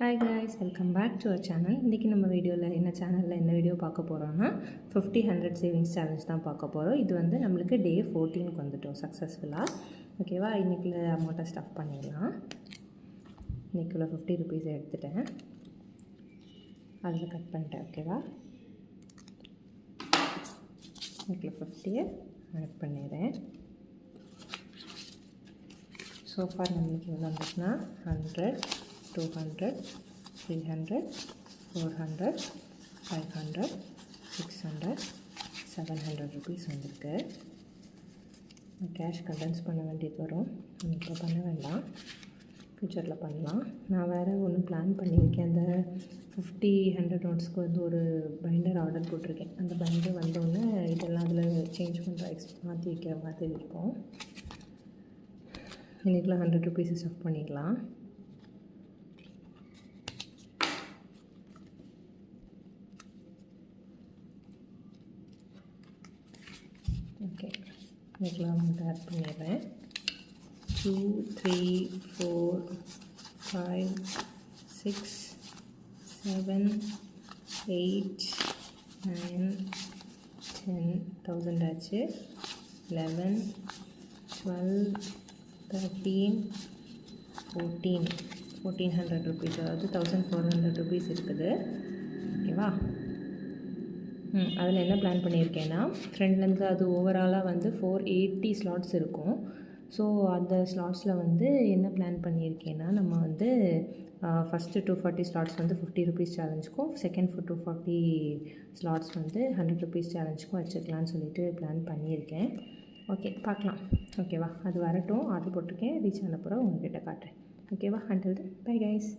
Hi guys, welcome back to our channel. இன்றைக்கி நம்ம வீடியோவில் என்ன வீடியோ பார்க்க போகிறோம்னா 50-100 சேவிங்ஸ் சேலஞ்ச் தான் பார்க்க போகிறோம். இது வந்து நம்மளுக்கு டே 14க்கு வந்துட்டோம் சக்ஸஸ்ஃபுல்லாக. ஓகேவா, இன்றைக்குள்ள அமௌண்ட்டை ஸ்டஃப் பண்ணிடலாம். இன்றைக்குள்ள 50 ருபீஸ் எடுத்துட்டேன், அதில் கட் பண்ணிட்டேன். ஓகேவா, இன்றைக்குள்ள 50 ஆட் பண்ணிடுறேன். சோஃபார் நம்மளுக்கு எவ்வளோ வந்துச்சுன்னா 100, 200, 300, 400, 500, 600, 700 ருபீஸ் வந்திருக்கு. கேஷ் கண்டென்ஸ் பண்ண வேண்டியது வரும். இப்போ பண்ண வேண்டாம், ஃப்யூச்சரில் பண்ணலாம். நான் வேறு ஒன்று பிளான் பண்ணியிருக்கேன். அந்த 50-100 நோட்ஸ்க்கு வந்து ஒரு பைண்டர் ஆர்டர் போட்டிருக்கேன். அந்த பைண்டர் வந்தோடனே இதெல்லாம் அதில் சேஞ்ச் பண்ணுற மாற்றி வைக்கிற மாதிரி இருக்கும். இன்றைக்குள்ள 100 ருபீஸ் ஸ்டஃப் பண்ணிடலாம். ஓகே, இன்றைக்குள்ள அமௌண்ட் ஆட் பண்ணிடுறேன். 2, 3, 4, 5, 6, 7, 8, 9, 10 1000 ஆச்சு. 11, 12, 13, 14, 1400 ருபீஸ், அதாவது 1400 ருபீஸ் இருக்குது. ஓகேவா, அதில் என்ன பிளான் பண்ணியிருக்கேன்னா, ஃப்ரெண்ட்லேருந்து அது ஓவராலாக வந்து 480 ஸ்லாட்ஸ் இருக்கும். ஸோ அந்த ஸ்லாட்ஸில் வந்து என்ன பிளான் பண்ணியிருக்கேன்னா, நம்ம வந்து ஃபஸ்ட்டு 240 ஸ்லாட்ஸ் வந்து 50 ருபீஸ் சேலஞ்சுக்கும், செகண்ட் 240 ஸ்லாட்ஸ் வந்து 100 ருபீஸ் சேலஞ்சுக்கும் வச்சுக்கலான்னு சொல்லிட்டு பிளான் பண்ணியிருக்கேன். ஓகே, பார்க்கலாம். ஓகேவா, அது வரட்டும். ஆர்டர் போட்டிருக்கேன், ரீச் ஆனப்புறம் உங்கள்கிட்ட காட்டுறேன். ஓகேவா, அண்டில் தென் பை கைஸ்.